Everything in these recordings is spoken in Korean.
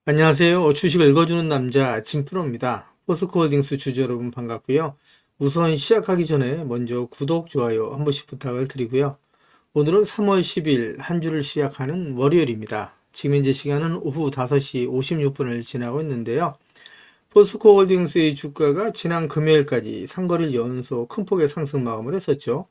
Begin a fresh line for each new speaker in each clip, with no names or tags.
안녕하세요. 주식을 읽어주는 남자 진프로입니다. 포스코홀딩스 주주 여러분 반갑고요. 우선 시작하기 전에 먼저 구독, 좋아요 한 번씩 부탁을 드리고요. 오늘은 3월 10일 한 주를 시작하는 월요일입니다. 지금 현재 시간은 오후 5시 56분을 지나고 있는데요. 포스코홀딩스의 주가가 지난 금요일까지 상거래일 연속 큰 폭의 상승 마감을 했었죠.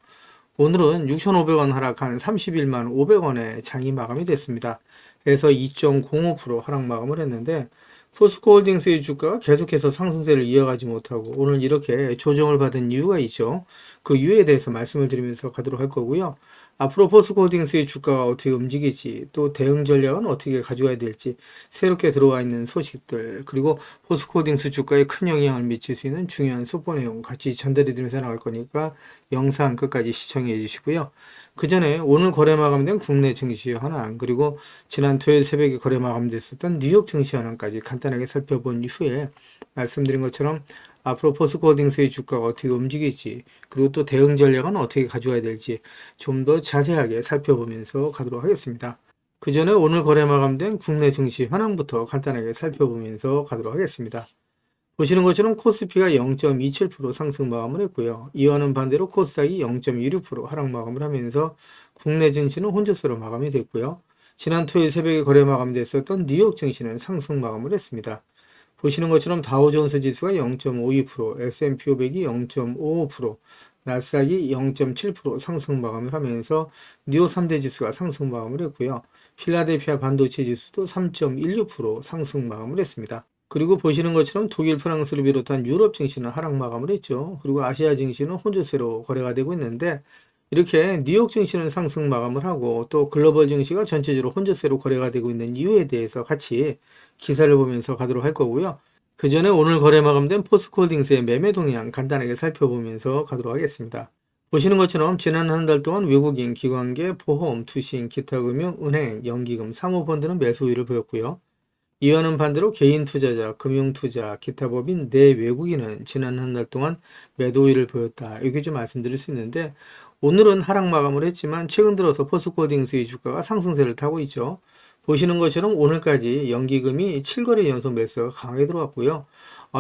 오늘은 6,500원 하락한 31만 500원에 장이 마감이 됐습니다. 그래서 2.05% 하락 마감을 했는데 포스코홀딩스의 주가가 계속해서 상승세를 이어가지 못하고 오늘 이렇게 조정을 받은 이유가 있죠. 그 이유에 대해서 말씀을 드리면서 가도록 할 거고요. 앞으로 포스코홀딩스의 주가가 어떻게 움직일지, 또 대응 전략은 어떻게 가져가야 될지, 새롭게 들어와 있는 소식들, 그리고 포스코홀딩스 주가에 큰 영향을 미칠 수 있는 중요한 속보 내용 같이 전달해 드리면서 나갈 거니까 영상 끝까지 시청해 주시고요. 그 전에 오늘 거래 마감된 국내 증시 현황, 그리고 지난 토요일 새벽에 거래 마감됐었던 뉴욕 증시 현황까지 간단하게 살펴본 이후에 말씀드린 것처럼 앞으로 포스코홀딩스의 주가가 어떻게 움직일지, 그리고 또 대응 전략은 어떻게 가져와야 될지 좀 더 자세하게 살펴보면서 가도록 하겠습니다. 그 전에 오늘 거래 마감된 국내 증시 현황부터 간단하게 살펴보면서 가도록 하겠습니다. 보시는 것처럼 코스피가 0.27% 상승 마감을 했고요. 이와는 반대로 코스닥이 0.16% 하락 마감을 하면서 국내 증시는 혼조세로 마감이 됐고요. 지난 토요일 새벽에 거래 마감됐었던 뉴욕 증시는 상승 마감을 했습니다. 보시는 것처럼 다우존스 지수가 0.52%, S&P 500이 0.55%, 나스닥이 0.7% 상승 마감을 하면서 뉴욕 3대 지수가 상승 마감을 했고요. 필라델피아 반도체 지수도 3.16% 상승 마감을 했습니다. 그리고 보시는 것처럼 독일, 프랑스를 비롯한 유럽 증시는 하락 마감을 했죠. 그리고 아시아 증시는 혼조세로 거래가 되고 있는데 이렇게 뉴욕 증시는 상승 마감을 하고 또 글로벌 증시가 전체적으로 혼조세로 거래가 되고 있는 이유에 대해서 같이 기사를 보면서 가도록 할 거고요. 그 전에 오늘 거래 마감된 포스코홀딩스의 매매 동향 간단하게 살펴보면서 가도록 하겠습니다. 보시는 것처럼 지난 한 달 동안 외국인, 기관계, 보험, 투신, 기타 금융, 은행, 연기금, 사모펀드는 매수 우위를 보였고요. 이와는 반대로 개인 투자자, 금융투자, 기타 법인, 내외국인은 지난 한 달 동안 매도 우위를 보였다. 이렇게 좀 말씀드릴 수 있는데 오늘은 하락 마감을 했지만 최근 들어서 포스코홀딩스의 주가가 상승세를 타고 있죠. 보시는 것처럼 오늘까지 연기금이 7거래 연속 매수가 강하게 들어왔고요.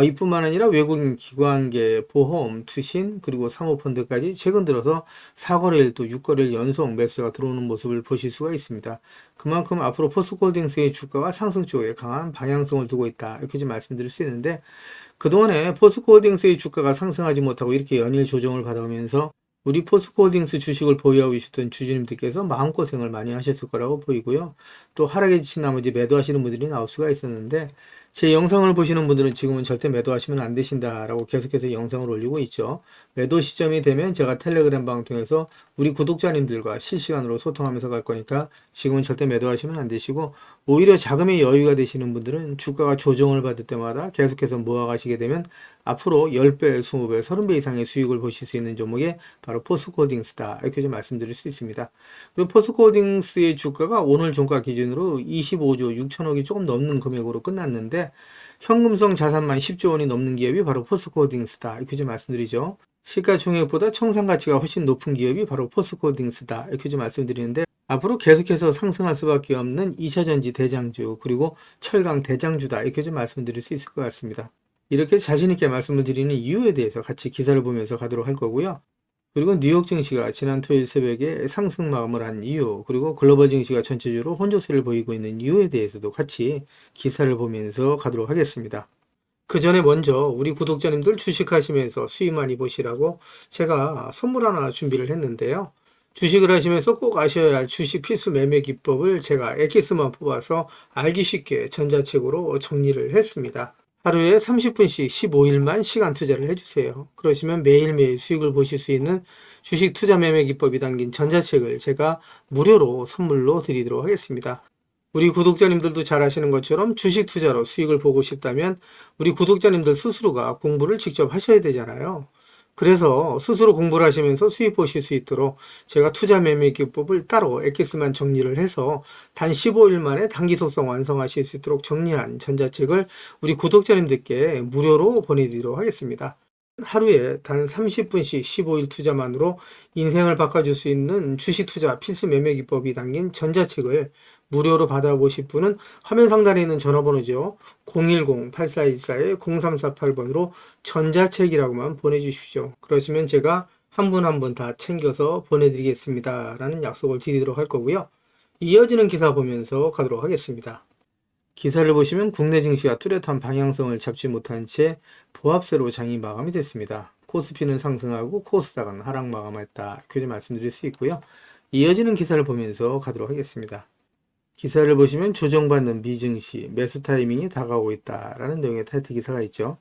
이뿐만 아니라 외국인 기관계, 보험, 투신, 그리고 사모펀드까지 최근 들어서 4거래일 또 6거래일 연속 매수가 들어오는 모습을 보실 수가 있습니다. 그만큼 앞으로 포스코홀딩스의 주가가 상승 쪽에 강한 방향성을 두고 있다. 이렇게 좀 말씀드릴 수 있는데 그동안에 포스코홀딩스의 주가가 상승하지 못하고 이렇게 연일 조정을 받아오면서 우리 포스코홀딩스 주식을 보유하고 계셨던 주주님들께서 마음고생을 많이 하셨을 거라고 보이고요. 또 하락에 지친 나머지 매도하시는 분들이 나올 수가 있었는데 제 영상을 보시는 분들은 지금은 절대 매도하시면 안 되신다라고 계속해서 영상을 올리고 있죠. 매도 시점이 되면 제가 텔레그램 방송에서 우리 구독자님들과 실시간으로 소통하면서 갈 거니까 지금은 절대 매도하시면 안 되시고 오히려 자금의 여유가 되시는 분들은 주가가 조정을 받을 때마다 계속해서 모아가시게 되면 앞으로 10배, 20배, 30배 이상의 수익을 보실 수 있는 종목이 바로 포스코홀딩스다. 이렇게 좀 말씀드릴 수 있습니다. 그리고 포스코홀딩스의 주가가 오늘 종가 기준으로 25조 6천억이 조금 넘는 금액으로 끝났는데 현금성 자산만 10조 원이 넘는 기업이 바로 포스코홀딩스다. 이렇게 좀 말씀드리죠. 시가총액보다 청산가치가 훨씬 높은 기업이 바로 포스코홀딩스다. 이렇게 좀 말씀드리는데 앞으로 계속해서 상승할 수밖에 없는 2차전지 대장주 그리고 철강 대장주다. 이렇게 좀 말씀드릴 수 있을 것 같습니다. 이렇게 자신있게 말씀을 드리는 이유에 대해서 같이 기사를 보면서 가도록 할 거고요. 그리고 뉴욕 증시가 지난 토요일 새벽에 상승 마감을 한 이유, 그리고 글로벌 증시가 전체적으로 혼조세를 보이고 있는 이유에 대해서도 같이 기사를 보면서 가도록 하겠습니다. 그 전에 먼저 우리 구독자님들 주식하시면서 수익 많이 보시라고 제가 선물 하나 준비를 했는데요. 주식을 하시면서 꼭 아셔야 할 주식 필수 매매 기법을 제가 엑기스만 뽑아서 알기 쉽게 전자책으로 정리를 했습니다. 하루에 30분씩 15일만 시간 투자를 해주세요. 그러시면 매일매일 수익을 보실 수 있는 주식 투자 매매 기법이 담긴 전자책을 제가 무료로 선물로 드리도록 하겠습니다. 우리 구독자님들도 잘 아시는 것처럼 주식 투자로 수익을 보고 싶다면 우리 구독자님들 스스로가 공부를 직접 하셔야 되잖아요. 그래서 스스로 공부를 하시면서 수익 보실 수 있도록 제가 투자 매매 기법을 따로 엑기스만 정리를 해서 단 15일 만에 단기 속성 완성하실 수 있도록 정리한 전자책을 우리 구독자님들께 무료로 보내드리도록 하겠습니다. 하루에 단 30분씩 15일 투자만으로 인생을 바꿔줄 수 있는 주식 투자 필수 매매 기법이 담긴 전자책을 무료로 받아보실 분은 화면 상단에 있는 전화번호죠. 010-8414-0348번으로 전자책이라고만 보내주십시오. 그러시면 제가 한 분 한 분 다 챙겨서 보내드리겠습니다. 라는 약속을 드리도록 할 거고요. 이어지는 기사 보면서 가도록 하겠습니다. 기사를 보시면 국내 증시가 뚜렷한 방향성을 잡지 못한 채 보합세로 장이 마감이 됐습니다. 코스피는 상승하고 코스닥은 하락 마감했다. 이렇게 말씀드릴 수 있고요. 이어지는 기사를 보면서 가도록 하겠습니다. 기사를 보시면 조정받는 미증시, 매수 타이밍이 다가오고 있다라는 내용의 타이틀 기사가 있죠.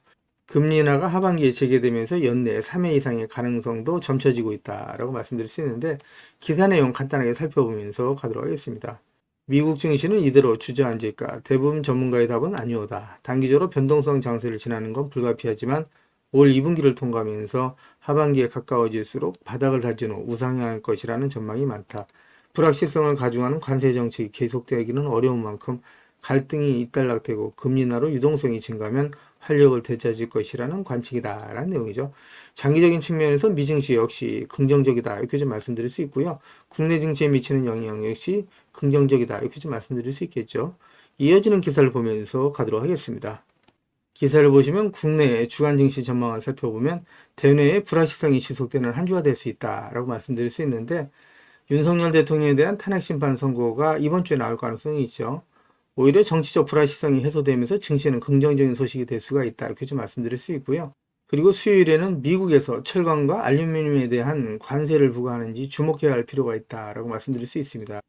금리 인하가 하반기에 재개되면서 연내 3회 이상의 가능성도 점쳐지고 있다라고 말씀드릴 수 있는데 기사 내용 간단하게 살펴보면서 가도록 하겠습니다. 미국 증시는 이대로 주저앉을까? 대부분 전문가의 답은 아니오다. 단기적으로 변동성 장세를 지나는 건 불가피하지만 올 2분기를 통과하면서 하반기에 가까워질수록 바닥을 다진 후 우상향할 것이라는 전망이 많다. 불확실성을 가중하는 관세 정책이 계속되기는 어려운 만큼 갈등이 잇달락되고 금리 인하로 유동성이 증가하면 활력을 되찾을 것이라는 관측이다라는 내용이죠. 장기적인 측면에서 미증시 역시 긍정적이다 이렇게 좀 말씀드릴 수 있고요. 국내 증시에 미치는 영향 역시 긍정적이다 이렇게 좀 말씀드릴 수 있겠죠. 이어지는 기사를 보면서 가도록 하겠습니다. 기사를 보시면 국내 주간 증시 전망을 살펴보면 대내의 불확실성이 지속되는 한 주가 될 수 있다라고 말씀드릴 수 있는데 윤석열 대통령에 대한 탄핵 심판 선고가 이번 주에 나올 가능성이 있죠. 오히려 정치적 불확실성이 해소되면서 증시는 긍정적인 소식이 될 수가 있다. 이렇게 좀 말씀드릴 수 있고요. 그리고 수요일에는 미국에서 철강과 알루미늄에 대한 관세를 부과하는지 주목해야 할 필요가 있다라고 말씀드릴 수 있습니다.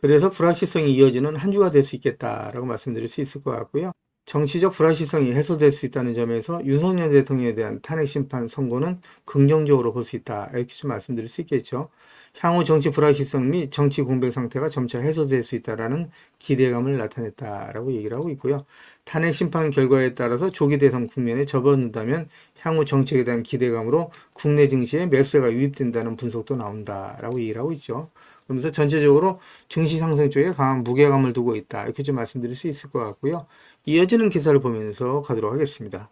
그래서 불확실성이 이어지는 한 주가 될 수 있겠다라고 말씀드릴 수 있을 것 같고요. 정치적 불확실성이 해소될 수 있다는 점에서 윤석열 대통령에 대한 탄핵 심판 선고는 긍정적으로 볼 수 있다. 이렇게 좀 말씀드릴 수 있겠죠. 향후 정치 불확실성 및 정치 공백 상태가 점차 해소될 수 있다라는 기대감을 나타냈다라고 얘기를 하고 있고요. 탄핵 심판 결과에 따라서 조기 대선 국면에 접어든다면 향후 정책에 대한 기대감으로 국내 증시에 매수세가 유입된다는 분석도 나온다라고 얘기를 하고 있죠. 그러면서 전체적으로 증시 상승 쪽에 강한 무게감을 두고 있다. 이렇게 좀 말씀드릴 수 있을 것 같고요. 이어지는 기사를 보면서 가도록 하겠습니다.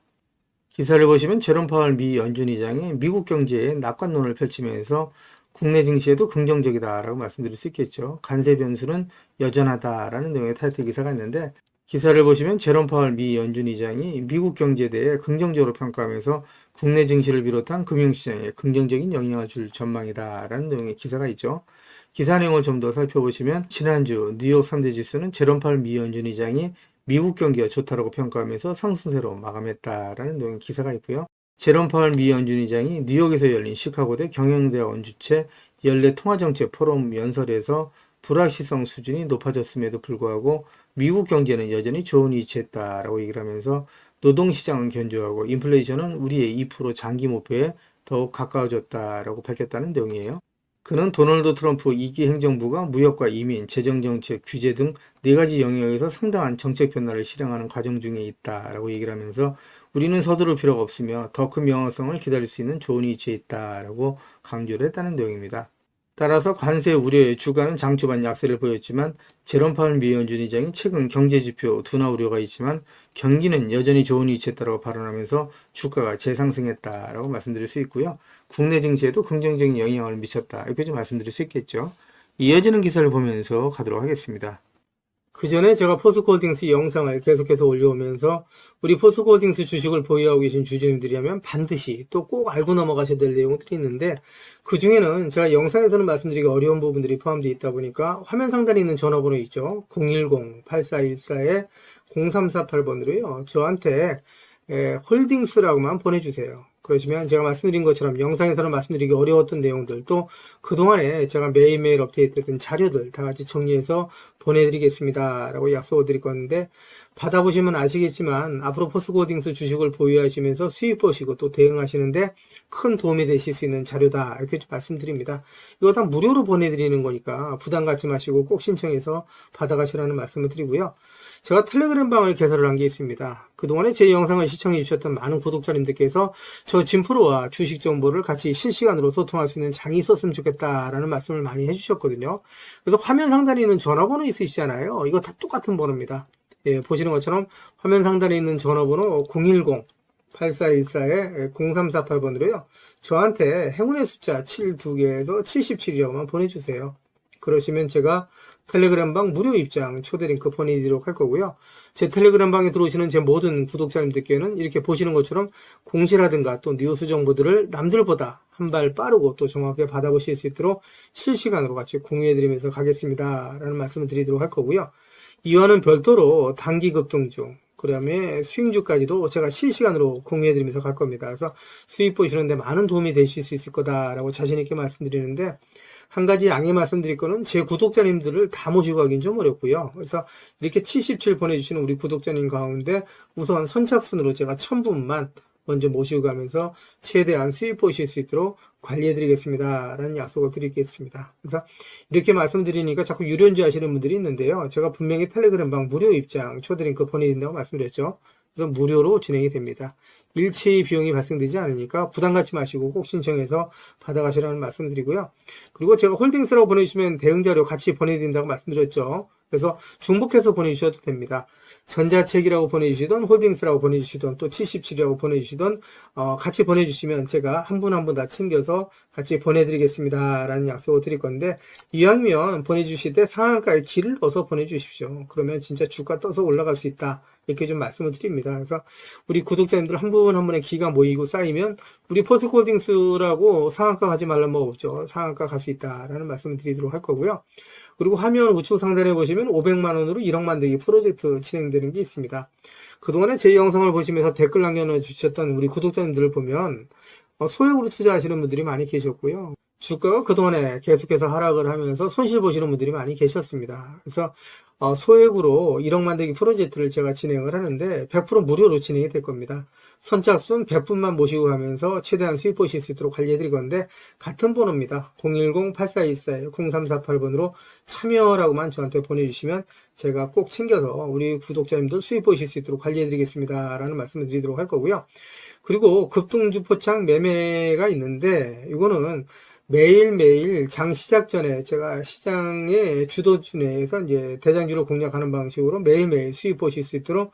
기사를 보시면 제롬 파월 미 연준 의장이 미국 경제에 낙관론을 펼치면서 국내 증시에도 긍정적이다라고 말씀드릴 수 있겠죠. 관세 변수는 여전하다라는 내용의 타이틀 기사가 있는데 기사를 보시면 제롬 파월 미 연준 의장이 미국 경제에 대해 긍정적으로 평가하면서 국내 증시를 비롯한 금융시장에 긍정적인 영향을 줄 전망이다라는 내용의 기사가 있죠. 기사 내용을 좀 더 살펴보시면 지난주 뉴욕 3대 지수는 제롬 파월 미 연준 의장이 미국 경기가 좋다라고 평가하면서 상승세로 마감했다라는 내용의 기사가 있고요. 제롬 파월 미 연준 의장이 뉴욕에서 열린 시카고대 경영대학원 주최 연례 통화정책 포럼 연설에서 불확실성 수준이 높아졌음에도 불구하고 미국 경제는 여전히 좋은 위치했다라고 얘기를 하면서 노동시장은 견조하고 인플레이션은 우리의 2% 장기 목표에 더욱 가까워졌다라고 밝혔다는 내용이에요. 그는 도널드 트럼프 2기 행정부가 무역과 이민, 재정정책, 규제 등 4가지 영역에서 상당한 정책 변화를 실행하는 과정 중에 있다라고 얘기를 하면서 우리는 서두를 필요가 없으며 더 큰 명확성을 기다릴 수 있는 좋은 위치에 있다라고 강조를 했다는 내용입니다. 따라서 관세 우려의 주가는 장초반 약세를 보였지만 제롬 파월 미 연준 의장이 최근 경제지표 둔화 우려가 있지만 경기는 여전히 좋은 위치에 있다고 발언하면서 주가가 재상승했다라고 말씀드릴 수 있고요. 국내 증시에도 긍정적인 영향을 미쳤다. 이렇게 좀 말씀드릴 수 있겠죠. 이어지는 기사를 보면서 가도록 하겠습니다. 그 전에 제가 포스코홀딩스 영상을 계속해서 올려오면서 우리 포스코홀딩스 주식을 보유하고 계신 주주님들이라면 반드시 또 꼭 알고 넘어가셔야 될 내용들이 있는데 그 중에는 제가 영상에서는 말씀드리기 어려운 부분들이 포함되어 있다 보니까 화면 상단에 있는 전화번호 있죠. 010-8414-0348번으로요. 저한테 홀딩스라고만 보내주세요. 그러시면 제가 말씀드린 것처럼 영상에서는 말씀드리기 어려웠던 내용들 또 그동안에 제가 매일매일 업데이트했던 자료들 다 같이 정리해서 보내드리겠습니다 라고 약속을 드릴 건데 받아보시면 아시겠지만 앞으로 포스코홀딩스 주식을 보유하시면서 수익 보시고 또 대응하시는데 큰 도움이 되실 수 있는 자료다 이렇게 말씀드립니다. 이거 다 무료로 보내드리는 거니까 부담 갖지 마시고 꼭 신청해서 받아가시라는 말씀을 드리고요. 제가 텔레그램 방을 개설을 한 게 있습니다. 그동안에 제 영상을 시청해 주셨던 많은 구독자님들께서 저 진프로와 주식 정보를 같이 실시간으로 소통할 수 있는 장이 있었으면 좋겠다라는 말씀을 많이 해주셨거든요. 그래서 화면 상단에 있는 전화번호 있으시잖아요. 이거 다 똑같은 번호입니다. 예, 보시는 것처럼 화면 상단에 있는 전화번호 010-8414-0348번으로요. 저한테 행운의 숫자 7 2개에서 77이라고만 보내주세요. 그러시면 제가 텔레그램방 무료 입장 초대 링크 보내드리도록 할 거고요. 제 텔레그램 방에 들어오시는 제 모든 구독자님들께는 이렇게 보시는 것처럼 공지라든가 또 뉴스 정보들을 남들보다 한 발 빠르고 또 정확하게 받아보실 수 있도록 실시간으로 같이 공유해드리면서 가겠습니다 라는 말씀을 드리도록 할 거고요. 이와는 별도로 단기 급등 중, 그 다음에 수익주까지도 제가 실시간으로 공유해드리면서 갈 겁니다. 그래서 수익 보시는데 많은 도움이 되실 수 있을 거다라고 자신있게 말씀드리는데, 한 가지 양해 말씀드릴 거는 제 구독자님들을 다 모시고 가긴 좀 어렵고요. 그래서 이렇게 77 보내주시는 우리 구독자님 가운데 우선 선착순으로 제가 1000분만 먼저 모시고 가면서 최대한 수익 보실 수 있도록 관리해드리겠습니다 라는 약속을 드리겠습니다. 그래서 이렇게 말씀드리니까 자꾸 유료인지 하시는 분들이 있는데요. 제가 분명히 텔레그램방 무료 입장 초대 링크 보내드린다고 말씀드렸죠. 그래서 무료로 진행이 됩니다. 일체의 비용이 발생되지 않으니까 부담 갖지 마시고 꼭 신청해서 받아가시라는 말씀드리고요. 그리고 제가 홀딩스라고 보내주시면 대응자료 같이 보내드린다고 말씀드렸죠. 그래서 중복해서 보내주셔도 됩니다. 전자책이라고 보내주시던 홀딩스라고 보내주시던 또 77이라고 보내주시던 같이 보내주시면 제가 한 분 한 분 다 챙겨서 같이 보내드리겠습니다 라는 약속을 드릴 건데, 이왕이면 보내주실 때 상한가에 길을 넣어서 보내주십시오. 그러면 진짜 주가 떠서 올라갈 수 있다 이렇게 좀 말씀을 드립니다. 그래서 우리 구독자님들 한 분 한 분의 기가 모이고 쌓이면 우리 포스코홀딩스라고 상한가 가지 말란 법 없죠. 상한가 갈 수 있다라는 말씀을 드리도록 할 거고요. 그리고 화면 우측 상단에 보시면 500만 원으로 1억 만들기 프로젝트 진행되는 게 있습니다. 그동안에 제 영상을 보시면서 댓글 남겨주셨던 우리 구독자님들을 보면 소액으로 투자하시는 분들이 많이 계셨고요. 주가가 그동안에 계속해서 하락을 하면서 손실 보시는 분들이 많이 계셨습니다. 그래서 소액으로 1억 만들기 프로젝트를 제가 진행을 하는데 100% 무료로 진행이 될 겁니다. 선착순 100분만 모시고 가면서 최대한 수익 보실 수 있도록 관리해드릴 건데, 같은 번호입니다. 010-8424-0348번으로 참여라고만 저한테 보내주시면 제가 꼭 챙겨서 우리 구독자님들 수익 보실 수 있도록 관리해드리겠습니다 라는 말씀을 드리도록 할 거고요. 그리고 급등주 포착 매매가 있는데, 이거는 매일매일 장 시작 전에 제가 시장의 주도주 내에서 이제 대장주로 공략하는 방식으로 매일매일 수익 보실 수 있도록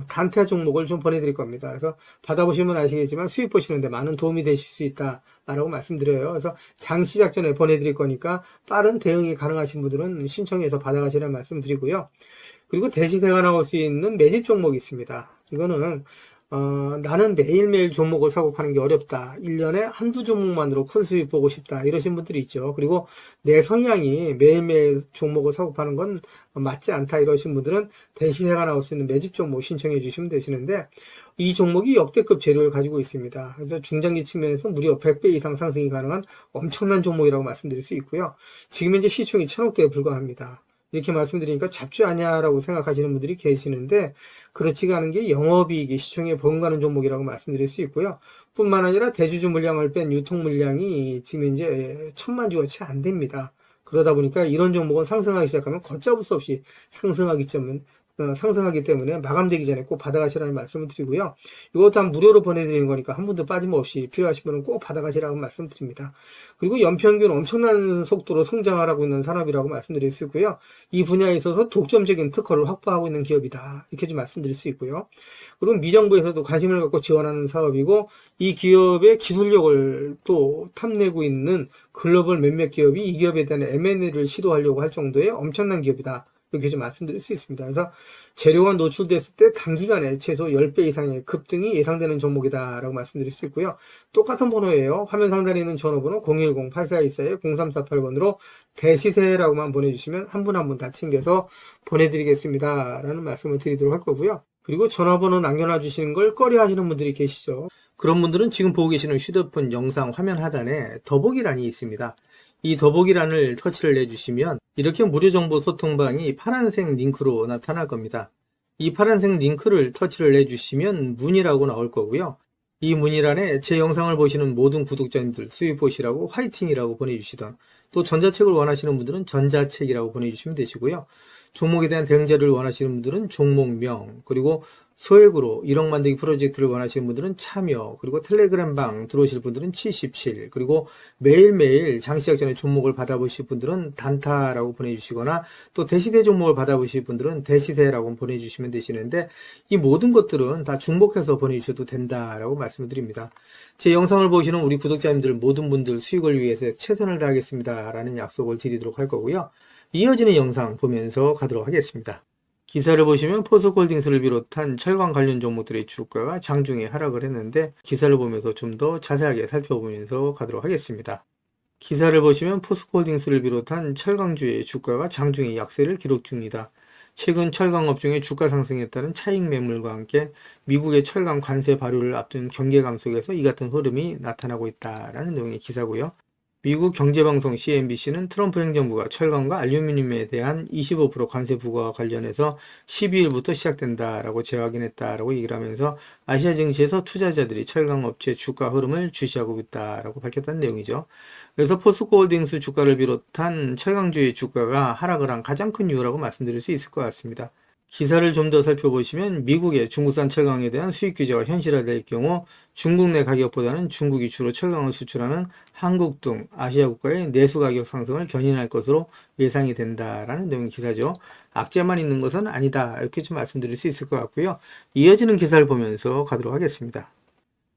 단타 종목을 좀 보내드릴 겁니다. 그래서 받아보시면 아시겠지만 수익 보시는데 많은 도움이 되실 수 있다라고 말씀드려요. 그래서 장 시작 전에 보내드릴 거니까 빠른 대응이 가능하신 분들은 신청해서 받아가시라는 말씀 드리고요. 그리고 대시세가 나올 수 있는 매집 종목이 있습니다. 이거는 나는 매일매일 종목을 사고 파는 게 어렵다. 1년에 한두 종목만으로 큰 수익 보고 싶다. 이러신 분들이 있죠. 그리고 내 성향이 매일매일 종목을 사고 파는 건 맞지 않다. 이러신 분들은 대시세가 나올 수 있는 매집 종목 신청해 주시면 되시는데, 이 종목이 역대급 재료를 가지고 있습니다. 그래서 중장기 측면에서 무려 100배 이상 상승이 가능한 엄청난 종목이라고 말씀드릴 수 있고요. 지금 현재 시총이 1000억대에 불과합니다. 이렇게 말씀드리니까 잡주 아냐라고 생각하시는 분들이 계시는데, 그렇지가 않은 게 영업이익이 시총에 버금가는 종목이라고 말씀드릴 수 있고요. 뿐만 아니라 대주주 물량을 뺀 유통 물량이 지금 현재 1000만 주가 채 안 됩니다. 그러다 보니까 이런 종목은 상승하기 시작하면 걷잡을 수 없이 상승하기 때문에 마감되기 전에 꼭 받아가시라는 말씀을 드리고요. 이것도 한 무료로 보내드리는 거니까 한 분도 빠짐없이 필요하신 분은 꼭 받아가시라고 말씀드립니다. 그리고 연평균 엄청난 속도로 성장하고 있는 산업이라고 말씀드릴 수 있고요. 이 분야에 있어서 독점적인 특허를 확보하고 있는 기업이다. 이렇게 좀 말씀드릴 수 있고요. 그리고 미정부에서도 관심을 갖고 지원하는 사업이고, 이 기업의 기술력을 또 탐내고 있는 글로벌 몇몇 기업이 이 기업에 대한 M&A를 시도하려고 할 정도의 엄청난 기업이다. 이렇게 좀 말씀드릴 수 있습니다. 그래서 재료가 노출됐을 때 단기간에 최소 10배 이상의 급등이 예상되는 종목이다라고 말씀드릴 수 있고요. 똑같은 번호예요. 화면 상단에 있는 전화번호 010-8424-0348번으로 대시세라고만 보내주시면 한 분 한 분 다 챙겨서 보내드리겠습니다 라는 말씀을 드리도록 할 거고요. 그리고 전화번호 남겨놔 주시는 걸 꺼려 하시는 분들이 계시죠. 그런 분들은 지금 보고 계시는 휴대폰 영상 화면 하단에 더보기란이 있습니다. 이 더보기란을 터치를 해주시면 이렇게 무료정보 소통방이 파란색 링크로 나타날 겁니다. 이 파란색 링크를 터치를 해주시면 문의라고 나올 거고요. 이 문의란에 제 영상을 보시는 모든 구독자님들 수익 보시라고 화이팅이라고 보내주시던, 또 전자책을 원하시는 분들은 전자책이라고 보내주시면 되시고요. 종목에 대한 대응자를 원하시는 분들은 종목명, 그리고 소액으로 1억 만들기 프로젝트를 원하시는 분들은 참여, 그리고 텔레그램 방 들어오실 분들은 77, 그리고 매일매일 장시작 전에 종목을 받아보실 분들은 단타라고 보내주시거나 또 대시대 종목을 받아보실 분들은 대시대라고 보내주시면 되시는데 이 모든 것들은 다 중복해서 보내주셔도 된다라고 말씀을 드립니다. 제 영상을 보시는 우리 구독자님들 모든 분들 수익을 위해서 최선을 다하겠습니다 라는 약속을 드리도록 할 거고요. 이어지는 영상 보면서 가도록 하겠습니다. 기사를 보시면 포스코홀딩스를 비롯한 철강 관련 종목들의 주가가 장중에 하락을 했는데 기사를 보면서 좀 더 자세하게 살펴보면서 가도록 하겠습니다. 기사를 보시면 포스코홀딩스를 비롯한 철강주의 주가가 장중에 약세를 기록 중이다. 최근 철강업종의 주가 상승에 따른 차익 매물과 함께 미국의 철강 관세 발효를 앞둔 경계감 속에서 이 같은 흐름이 나타나고 있다라는 내용의 기사고요. 미국 경제방송 CNBC는 트럼프 행정부가 철강과 알루미늄에 대한 25% 관세 부과와 관련해서 12일부터 시작된다라고 재확인했다라고 얘기를 하면서 아시아 증시에서 투자자들이 철강업체 주가 흐름을 주시하고 있다라고 밝혔다는 내용이죠. 그래서 포스코홀딩스 주가를 비롯한 철강주의 주가가 하락을 한 가장 큰 이유라고 말씀드릴 수 있을 것 같습니다. 기사를 좀 더 살펴보시면 미국의 중국산 철강에 대한 수입 규제가 현실화될 경우 중국 내 가격보다는 중국이 주로 철강을 수출하는 한국 등 아시아 국가의 내수 가격 상승을 견인할 것으로 예상이 된다라는 내용의 기사죠. 악재만 있는 것은 아니다. 이렇게 좀 말씀드릴 수 있을 것 같고요. 이어지는 기사를 보면서 가도록 하겠습니다.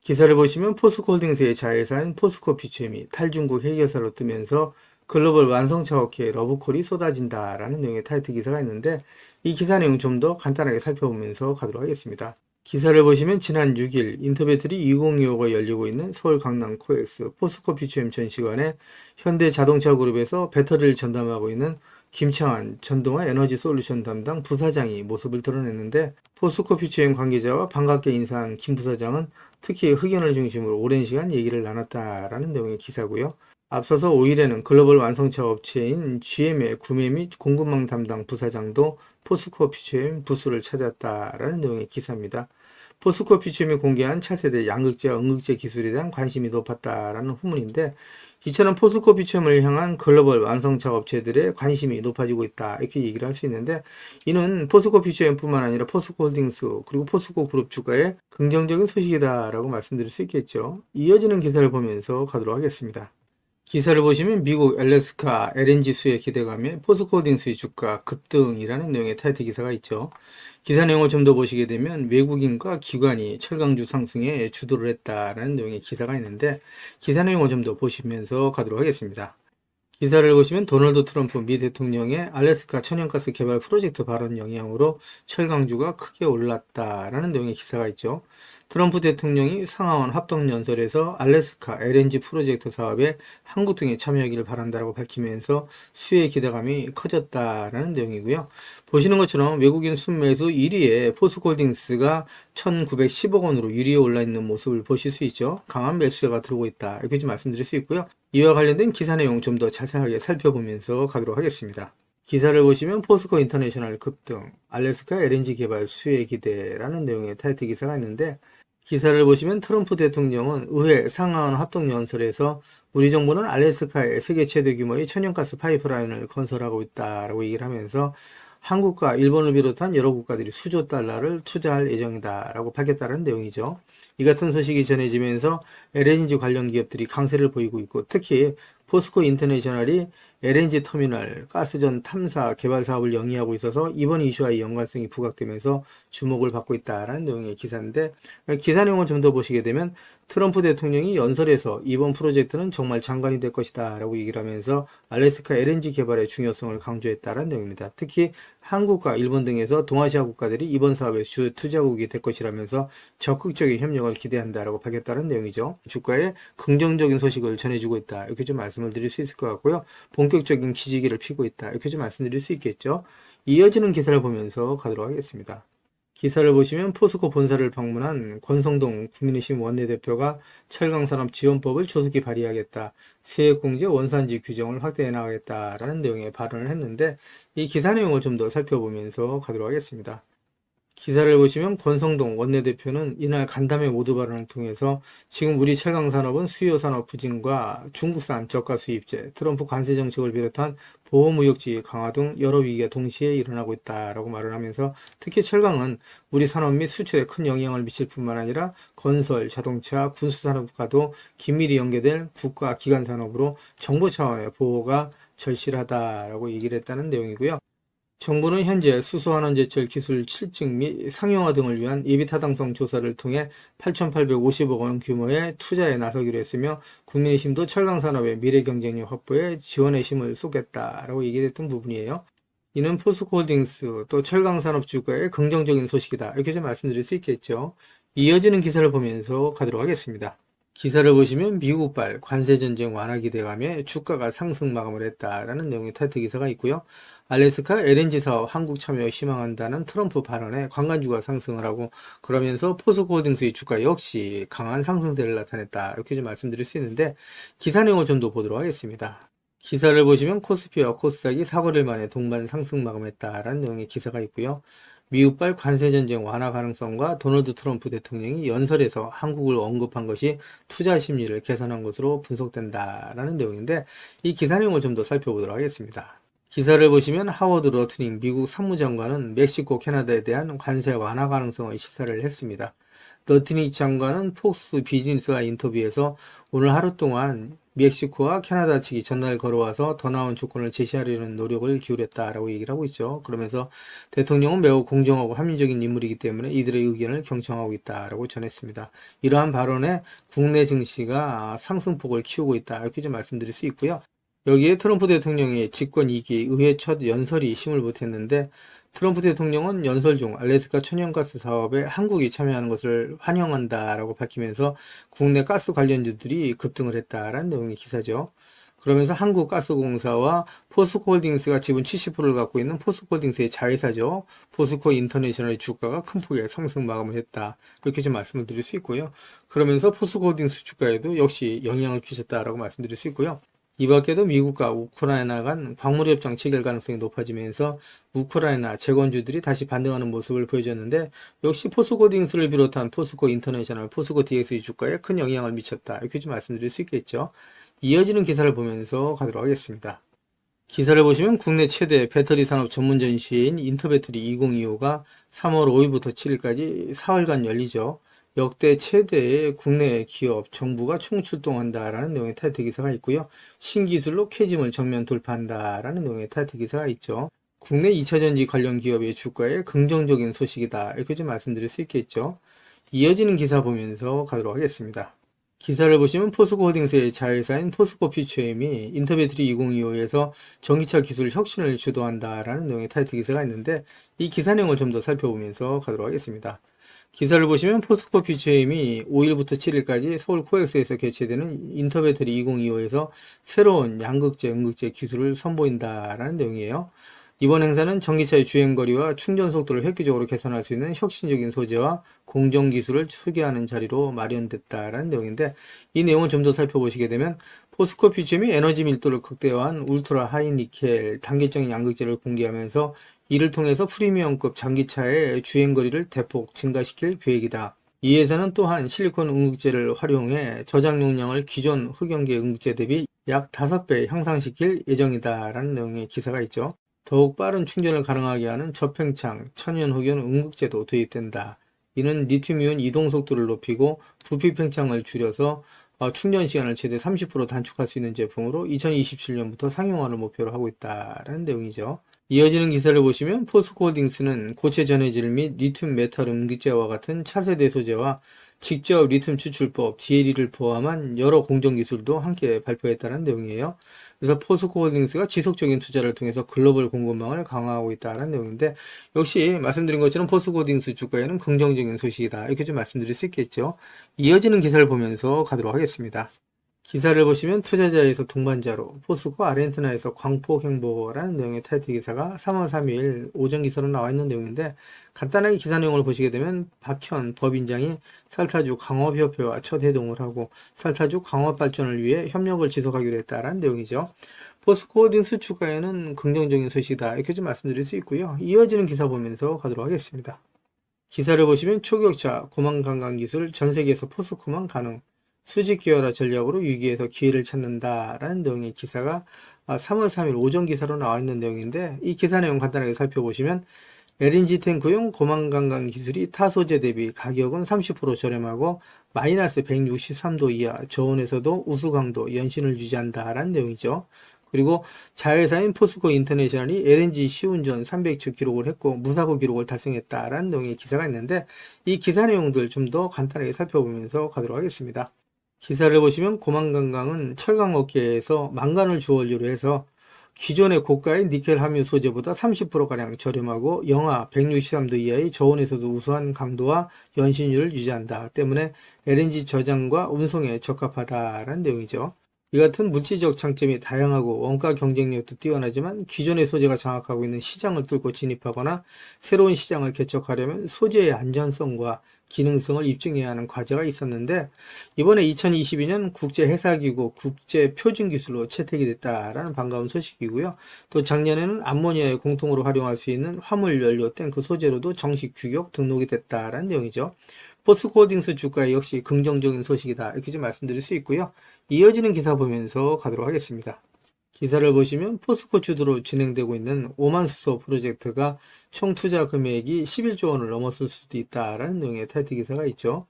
기사를 보시면 포스코홀딩스의 자회사인 포스코피체엠이 탈중국 해결사로 뜨면서 글로벌 완성차 업계에 러브콜이 쏟아진다라는 내용의 타이틀 기사가 있는데 이 기사 내용 좀 더 간단하게 살펴보면서 가도록 하겠습니다. 기사를 보시면 지난 6일 인터배터리 2025가 열리고 있는 서울 강남 코엑스 포스코피체엠 전시관에 현대자동차그룹에서 배터리를 전담하고 있는 김창환 전동화 에너지 솔루션 담당 부사장이 모습을 드러냈는데 포스코피체엠 관계자와 반갑게 인사한 김 부사장은 특히 흑연을 중심으로 오랜 시간 얘기를 나눴다라는 내용의 기사고요. 앞서서 5일에는 글로벌 완성차 업체인 GM의 구매 및 공급망 담당 부사장도 포스코피체엠 부스를 찾았다라는 내용의 기사입니다. 포스코피체엠이 공개한 차세대 양극재와 음극재 기술에 대한 관심이 높았다라는 후문인데 이처럼 포스코피체엠을 향한 글로벌 완성차 업체들의 관심이 높아지고 있다 이렇게 얘기를 할 수 있는데 이는 포스코피체엠뿐만 아니라 포스코홀딩스 그리고 포스코 그룹 주가의 긍정적인 소식이다라고 말씀드릴 수 있겠죠. 이어지는 기사를 보면서 가도록 하겠습니다. 기사를 보시면 미국 알래스카 LNG 수혜 기대감에 포스코홀딩스의 주가 급등이라는 내용의 타이틀 기사가 있죠. 기사 내용을 좀 더 보시게 되면 외국인과 기관이 철강주 상승에 주도를 했다라는 내용의 기사가 있는데 기사 내용을 좀 더 보시면서 가도록 하겠습니다. 기사를 보시면 도널드 트럼프 미 대통령의 알래스카 천연가스 개발 프로젝트 발언 영향으로 철강주가 크게 올랐다라는 내용의 기사가 있죠. 트럼프 대통령이 상하원 합동연설에서 알래스카 LNG 프로젝트 사업에 한국 등이 참여하기를 바란다라고 밝히면서 수혜의 기대감이 커졌다라는 내용이고요. 보시는 것처럼 외국인 순매수 1위에 포스코홀딩스가 1910억 원으로 1위에 올라 있는 모습을 보실 수 있죠. 강한 매수세가 들어오고 있다. 이렇게 좀 말씀드릴 수 있고요. 이와 관련된 기사 내용 좀 더 자세하게 살펴보면서 가도록 하겠습니다. 기사를 보시면 포스코 인터내셔널 급등, 알래스카 LNG 개발 수혜 기대라는 내용의 타이틀 기사가 있는데 기사를 보시면 트럼프 대통령은 의회 상하원 합동연설에서 우리 정부는 알래스카에 세계 최대 규모의 천연가스 파이프라인을 건설하고 있다라고 얘기를 하면서 한국과 일본을 비롯한 여러 국가들이 수조 달러를 투자할 예정이다라고 밝혔다는 내용이죠. 이 같은 소식이 전해지면서 LNG 관련 기업들이 강세를 보이고 있고 특히 포스코 인터내셔널이 LNG 터미널, 가스전 탐사 개발 사업을 영위하고 있어서 이번 이슈와의 연관성이 부각되면서 주목을 받고 있다는 내용의 기사인데 기사 내용을 좀 더 보시게 되면 트럼프 대통령이 연설에서 이번 프로젝트는 정말 장관이 될 것이다 라고 얘기를 하면서 알래스카 LNG 개발의 중요성을 강조했다는 내용입니다. 특히 한국과 일본 등에서 동아시아 국가들이 이번 사업의 주 투자국이 될 것이라면서 적극적인 협력을 기대한다라고 밝혔다는 내용이죠. 주가에 긍정적인 소식을 전해주고 있다. 이렇게 좀 말씀을 드릴 수 있을 것 같고요. 본격적인 기지기를 피고 있다. 이렇게 좀 말씀드릴 수 있겠죠. 이어지는 기사를 보면서 가도록 하겠습니다. 기사를 보시면 포스코 본사를 방문한 권성동 국민의힘 원내대표가 철강산업지원법을 조속히 발의하겠다. 세액공제 원산지 규정을 확대해 나가겠다라는 내용의 발언을 했는데 이 기사 내용을 좀 더 살펴보면서 가도록 하겠습니다. 기사를 보시면 권성동 원내대표는 이날 간담회 모두 발언을 통해서 지금 우리 철강산업은 수요산업 부진과 중국산 저가 수입제, 트럼프 관세 정책을 비롯한 보호무역주의 강화 등 여러 위기가 동시에 일어나고 있다라고 말을 하면서 특히 철강은 우리 산업 및 수출에 큰 영향을 미칠 뿐만 아니라 건설, 자동차, 군수산업과도 긴밀히 연계될 국가 기관 산업으로 정부 차원의 보호가 절실하다라고 얘기를 했다는 내용이고요. 정부는 현재 수소환원제철 기술 실증 및 상용화 등을 위한 예비타당성 조사를 통해 8,850억 원 규모의 투자에 나서기로 했으며 국민의 힘도 철강산업의 미래 경쟁력 확보에 지원의 힘을 쏟겠다라고 얘기했던 부분이에요. 이는 포스코홀딩스 또 철강산업 주가의 긍정적인 소식이다. 이렇게 좀 말씀드릴 수 있겠죠. 이어지는 기사를 보면서 가도록 하겠습니다. 기사를 보시면 미국발 관세전쟁 완화 기대감에 주가가 상승 마감을 했다라는 내용의 타이틀 기사가 있고요. 알래스카 LNG 사업 한국 참여 희망한다는 트럼프 발언에 관광주가 상승을 하고 그러면서 포스코홀딩스의 주가 역시 강한 상승세를 나타냈다. 이렇게 좀 말씀드릴 수 있는데 기사 내용을 좀 더 보도록 하겠습니다. 기사를 보시면 코스피와 코스닥이 4거래일 만에 동반 상승 마감했다라는 내용의 기사가 있고요. 미국발 관세전쟁 완화 가능성과 도널드 트럼프 대통령이 연설에서 한국을 언급한 것이 투자 심리를 개선한 것으로 분석된다라는 내용인데 이 기사 내용을 좀 더 살펴보도록 하겠습니다. 기사를 보시면 하워드 러트닝 미국 상무장관은 멕시코, 캐나다에 대한 관세 완화 가능성을 시사를 했습니다. 러트닝 장관은 폭스 비즈니스와 인터뷰에서 오늘 하루 동안 멕시코와 캐나다 측이 전날 걸어와서 더 나은 조건을 제시하려는 노력을 기울였다라고 얘기를 하고 있죠. 그러면서 대통령은 매우 공정하고 합리적인 인물이기 때문에 이들의 의견을 경청하고 있다라고 전했습니다. 이러한 발언에 국내 증시가 상승폭을 키우고 있다 이렇게 좀 말씀드릴 수 있고요. 여기에 트럼프 대통령의 집권 2기 의회 첫 연설이 힘을 보탰는데 트럼프 대통령은 연설 중 알래스카 천연가스 사업에 한국이 참여하는 것을 환영한다라고 밝히면서 국내 가스 관련주들이 급등을 했다라는 내용의 기사죠. 그러면서 한국가스공사와 포스코홀딩스가 지분 70%를 갖고 있는 포스코홀딩스의 자회사죠. 포스코 인터내셔널의 주가가 큰 폭의 상승 마감을 했다. 이렇게 좀 말씀을 드릴 수 있고요. 그러면서 포스코홀딩스 주가에도 역시 영향을 끼쳤다라고 말씀드릴 수 있고요. 이 밖에도 미국과 우크라이나 간 광물협정 체결 가능성이 높아지면서 우크라이나 재건주들이 다시 반등하는 모습을 보여줬는데 역시 포스코홀딩스를 비롯한 포스코 인터내셔널, 포스코 DX의 주가에 큰 영향을 미쳤다. 이렇게 좀 말씀드릴 수 있겠죠. 이어지는 기사를 보면서 가도록 하겠습니다. 기사를 보시면 국내 최대 배터리 산업 전문 전시회인 인터배터리 2025가 3월 5일부터 7일까지 4일간 열리죠. 역대 최대의 국내 기업, 정부가 총출동한다라는 내용의 타이틀 기사가 있고요. 신기술로 캐즘을 정면 돌파한다라는 내용의 타이틀 기사가 있죠. 국내 2차전지 관련 기업의 주가에 긍정적인 소식이다. 이렇게 좀 말씀드릴 수 있겠죠. 이어지는 기사 보면서 가도록 하겠습니다. 기사를 보시면 포스코홀딩스의 자회사인 포스코퓨처엠이 인터배터리 2025에서 전기차 기술 혁신을 주도한다라는 내용의 타이틀 기사가 있는데 이 기사 내용을 좀 더 살펴보면서 가도록 하겠습니다. 기사를 보시면 포스코퓨처엠이 5일부터 7일까지 서울 코엑스에서 개최되는 인터배터리 2025에서 새로운 양극재, 음극재 기술을 선보인다라는 내용이에요. 이번 행사는 전기차의 주행거리와 충전 속도를 획기적으로 개선할 수 있는 혁신적인 소재와 공정 기술을 소개하는 자리로 마련됐다라는 내용인데 이 내용을 좀 더 살펴보시게 되면 포스코 퓨처엠이 에너지 밀도를 극대화한 울트라 하이 니켈 단계적인 양극재를 공개하면서 이를 통해서 프리미엄급 전기차의 주행거리를 대폭 증가시킬 계획이다. 이 회사는 또한 실리콘 응급제를 활용해 저장 용량을 기존 흑연계 응급제 대비 약 5배 향상시킬 예정이다라는 내용의 기사가 있죠. 더욱 빠른 충전을 가능하게 하는 저팽창, 천연 흑연 응급제도 도입된다. 이는 리튬이온 이동 속도를 높이고 부피 팽창을 줄여서 충전 시간을 최대 30% 단축할 수 있는 제품으로 2027년부터 상용화를 목표로 하고 있다라는 내용이죠. 이어지는 기사를 보시면 포스코홀딩스는 고체 전해질 및 리튬 메탈 음극재와 같은 차세대 소재와 직접 리튬 추출법, GLE를 포함한 여러 공정 기술도 함께 발표했다는 내용이에요. 그래서 포스코홀딩스가 지속적인 투자를 통해서 글로벌 공급망을 강화하고 있다는 내용인데 역시 말씀드린 것처럼 포스코홀딩스 주가에는 긍정적인 소식이다. 이렇게 좀 말씀드릴 수 있겠죠. 이어지는 기사를 보면서 가도록 하겠습니다. 기사를 보시면 투자자에서 동반자로 포스코 아르헨티나에서 광폭 행보라는 내용의 타이틀 기사가 3월 3일 오전 기사로 나와 있는 내용인데 간단하게 기사 내용을 보시게 되면 박현 법인장이 살타주 강업협회와 첫 회동을 하고 살타주 강업 발전을 위해 협력을 지속하기로 했다라는 내용이죠. 포스코홀딩스 주가에는 긍정적인 소식이다 이렇게 좀 말씀드릴 수 있고요. 이어지는 기사 보면서 가도록 하겠습니다. 기사를 보시면 초격차, 고만 관광 기술, 전 세계에서 포스코만 가능, 수직 기여라 전략으로 위기에서 기회를 찾는다라는 내용의 기사가 3월 3일 오전 기사로 나와 있는 내용인데, 이 기사 내용 간단하게 살펴보시면 LNG 탱크용 고만 관광 기술이 타 소재 대비 가격은 30% 저렴하고 마이너스 163도 이하 저온에서도 우수 강도 연신을 유지한다라는 내용이죠. 그리고 자회사인 포스코 인터내셔널이 LNG 시운전 300주 기록을 했고 무사고 기록을 달성했다라는 내용의 기사가 있는데, 이 기사 내용들 좀 더 간단하게 살펴보면서 가도록 하겠습니다. 기사를 보시면 고만관광은 철강 업계에서 망간을 주원료로 해서 기존의 고가의 니켈 함유 소재보다 30%가량 저렴하고 영하 163도 이하의 저온에서도 우수한 강도와 연신율을 유지한다 때문에 LNG 저장과 운송에 적합하다라는 내용이죠. 이 같은 물질적 장점이 다양하고 원가 경쟁력도 뛰어나지만 기존의 소재가 장악하고 있는 시장을 뚫고 진입하거나 새로운 시장을 개척하려면 소재의 안전성과 기능성을 입증해야 하는 과제가 있었는데, 이번에 2022년 국제회사기구 국제표준기술로 채택이 됐다라는 반가운 소식이고요. 또 작년에는 암모니아에 공통으로 활용할 수 있는 화물연료 탱크 소재로도 정식 규격 등록이 됐다라는 내용이죠. 포스코홀딩스 주가에 역시 긍정적인 소식이다, 이렇게 좀 말씀드릴 수 있고요. 이어지는 기사 보면서 가도록 하겠습니다. 기사를 보시면 포스코 주도로 진행되고 있는 오만수소 프로젝트가 총 투자 금액이 11조 원을 넘었을 수도 있다라는 내용의 타이틀 기사가 있죠.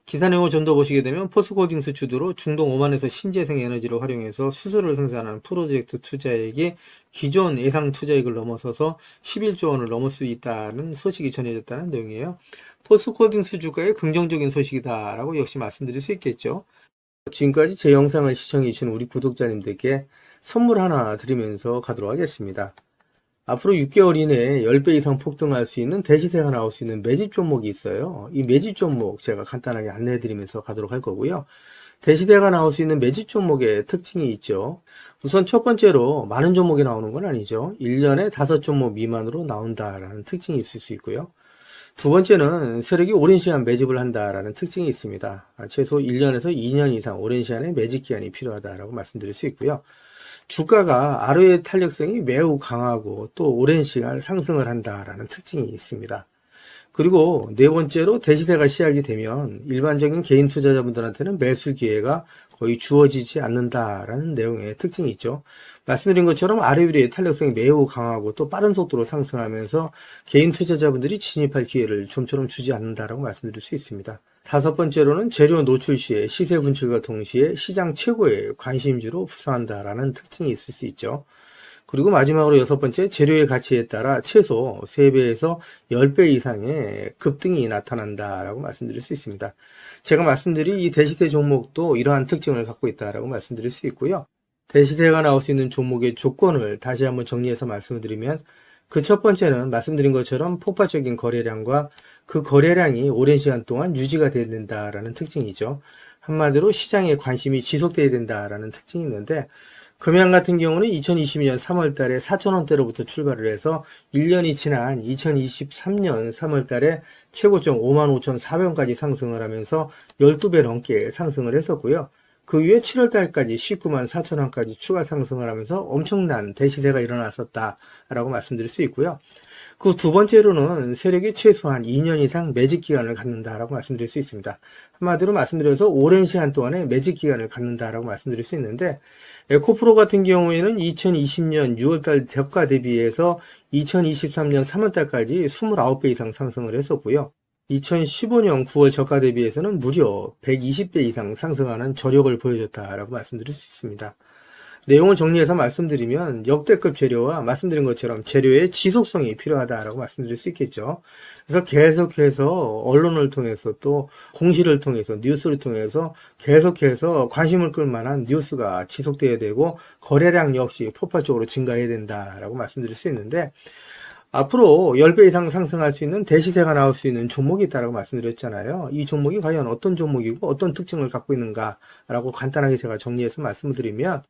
기사 내용을 좀 더 보시게 되면 포스코홀딩스 주도로 중동 오만에서 신재생 에너지를 활용해서 수소를 생산하는 프로젝트 투자액이 기존 예상 투자액을 넘어서서 11조 원을 넘을 수 있다는 소식이 전해졌다는 내용이에요. 포스코홀딩스 주가의 긍정적인 소식이다라고 역시 말씀드릴 수 있겠죠. 지금까지 제 영상을 시청해 주신 우리 구독자님들께 선물 하나 드리면서 가도록 하겠습니다. 앞으로 6개월 이내에 10배 이상 폭등할 수 있는 대시세가 나올 수 있는 매집 종목이 있어요. 이 매집 종목 제가 간단하게 안내해 드리면서 가도록 할 거고요. 대시세가 나올 수 있는 매집 종목의 특징이 있죠. 우선 첫 번째로 많은 종목이 나오는 건 아니죠. 1년에 5종목 미만으로 나온다라는 특징이 있을 수 있고요. 두 번째는 세력이 오랜 시간 매집을 한다라는 특징이 있습니다. 최소 1년에서 2년 이상 오랜 시간의 매집 기간이 필요하다라고 말씀드릴 수 있고요. 주가가 ROE 탄력성이 매우 강하고 또 오랜 시간 상승을 한다라는 특징이 있습니다. 그리고 네 번째로 대시세가 시작이 되면 일반적인 개인 투자자분들한테는 매수 기회가 거의 주어지지 않는다라는 내용의 특징이 있죠. 말씀드린 것처럼 ROE의 탄력성이 매우 강하고 또 빠른 속도로 상승하면서 개인 투자자분들이 진입할 기회를 좀처럼 주지 않는다라고 말씀드릴 수 있습니다. 다섯 번째로는 재료 노출 시에 시세 분출과 동시에 시장 최고의 관심주로 부상한다라는 특징이 있을 수 있죠. 그리고 마지막으로 여섯 번째, 재료의 가치에 따라 최소 3배에서 10배 이상의 급등이 나타난다라고 말씀드릴 수 있습니다. 제가 말씀드린 이 대시세 종목도 이러한 특징을 갖고 있다라고 말씀드릴 수 있고요. 대시세가 나올 수 있는 종목의 조건을 다시 한번 정리해서 말씀을 드리면, 그 첫 번째는 말씀드린 것처럼 폭발적인 거래량과 그 거래량이 오랜 시간 동안 유지가 돼야 된다라는 특징이죠. 한마디로 시장의 관심이 지속돼야 된다라는 특징이 있는데, 금양 같은 경우는 2022년 3월 달에 4,000원대로부터 출발을 해서 1년이 지난 2023년 3월 달에 최고점 55,400원까지 상승을 하면서 12배 넘게 상승을 했었고요. 그 후에 7월 달까지 194,000원까지 추가 상승을 하면서 엄청난 대시세가 일어났었다라고 말씀드릴 수 있고요. 그 두 번째로는 세력이 최소한 2년 이상 매집 기간을 갖는다라고 말씀드릴 수 있습니다. 한마디로 말씀드려서 오랜 시간 동안에 매집 기간을 갖는다라고 말씀드릴 수 있는데, 에코프로 같은 경우에는 2020년 6월달 저가 대비해서 2023년 3월달까지 29배 이상 상승을 했었고요. 2015년 9월 저가 대비해서는 무려 120배 이상 상승하는 저력을 보여줬다라고 말씀드릴 수 있습니다. 내용을 정리해서 말씀드리면 역대급 재료와 말씀드린 것처럼 재료의 지속성이 필요하다라고 말씀드릴 수 있겠죠. 그래서 계속해서 언론을 통해서 또 공시를 통해서 뉴스를 통해서 계속해서 관심을 끌 만한 뉴스가 지속돼야 되고 거래량 역시 폭발적으로 증가해야 된다라고 말씀드릴 수 있는데, 앞으로 10배 이상 상승할 수 있는 대시세가 나올 수 있는 종목이 있다고 말씀드렸잖아요. 이 종목이 과연 어떤 종목이고 어떤 특징을 갖고 있는가라고 간단하게 제가 정리해서 말씀을 드리면,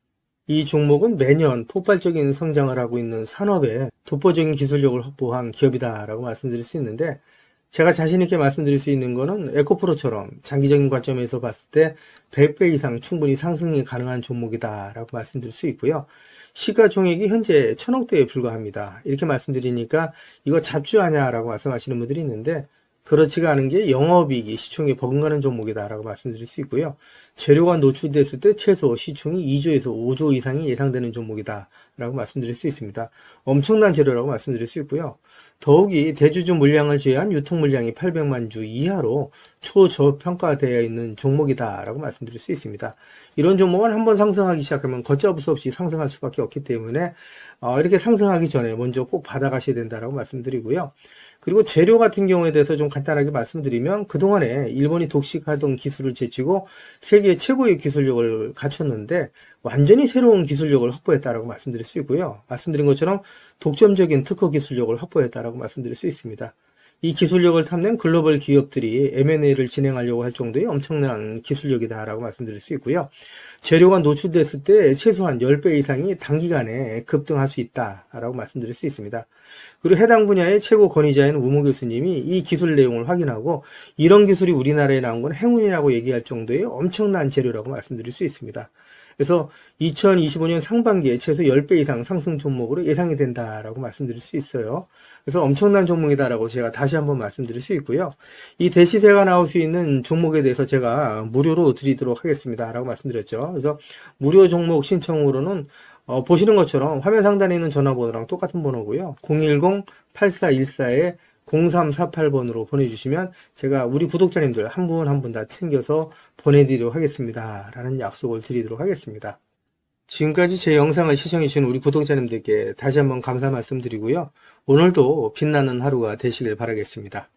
이 종목은 매년 폭발적인 성장을 하고 있는 산업에 독보적인 기술력을 확보한 기업이다라고 말씀드릴 수 있는데, 제가 자신 있게 말씀드릴 수 있는 거는 에코프로처럼 장기적인 관점에서 봤을 때 100배 이상 충분히 상승이 가능한 종목이다라고 말씀드릴 수 있고요. 시가총액이 현재 1,000억대에 불과합니다. 이렇게 말씀드리니까 이거 잡주 하냐라고 말씀하시는 분들이 있는데, 그렇지가 않은 게 영업이익이 시총에 버금가는 종목이다라고 말씀드릴 수 있고요. 재료가 노출됐을 때 최소 시총이 2조에서 5조 이상이 예상되는 종목이다라고 말씀드릴 수 있습니다. 엄청난 재료라고 말씀드릴 수 있고요. 더욱이 대주주 물량을 제외한 유통 물량이 800만 주 이하로 초저평가되어 있는 종목이다라고 말씀드릴 수 있습니다. 이런 종목은 한번 상승하기 시작하면 걷잡을 수 없이 상승할 수밖에 없기 때문에 이렇게 상승하기 전에 먼저 꼭 받아가셔야 된다라고 말씀드리고요. 그리고 재료 같은 경우에 대해서 좀 간단하게 말씀드리면 그동안에 일본이 독식하던 기술을 제치고 세계 최고의 기술력을 갖췄는데 완전히 새로운 기술력을 확보했다라고 말씀드릴 수 있고요. 말씀드린 것처럼 독점적인 특허 기술력을 확보했다라고 말씀드릴 수 있습니다. 이 기술력을 탐낸 글로벌 기업들이 M&A를 진행하려고 할 정도의 엄청난 기술력이다라고 말씀드릴 수 있고요. 재료가 노출됐을 때 최소한 10배 이상이 단기간에 급등할 수 있다라고 말씀드릴 수 있습니다. 그리고 해당 분야의 최고 권위자인 우모 교수님이 이 기술 내용을 확인하고 이런 기술이 우리나라에 나온 건 행운이라고 얘기할 정도의 엄청난 재료라고 말씀드릴 수 있습니다. 그래서 2025년 상반기에 최소 10배 이상 상승 종목으로 예상이 된다라고 말씀드릴 수 있어요. 그래서 엄청난 종목이다라고 제가 다시 한번 말씀드릴 수 있고요. 이 대시세가 나올 수 있는 종목에 대해서 제가 무료로 드리도록 하겠습니다라고 말씀드렸죠. 그래서 무료 종목 신청으로는 보시는 것처럼 화면 상단에 있는 전화번호랑 똑같은 번호고요. 010-8414에 0348번으로 보내주시면 제가 우리 구독자님들 한 분 한 분 다 챙겨서 보내드리도록 하겠습니다. 라는 약속을 드리도록 하겠습니다. 지금까지 제 영상을 시청해주신 우리 구독자님들께 다시 한번 감사 말씀드리고요. 오늘도 빛나는 하루가 되시길 바라겠습니다.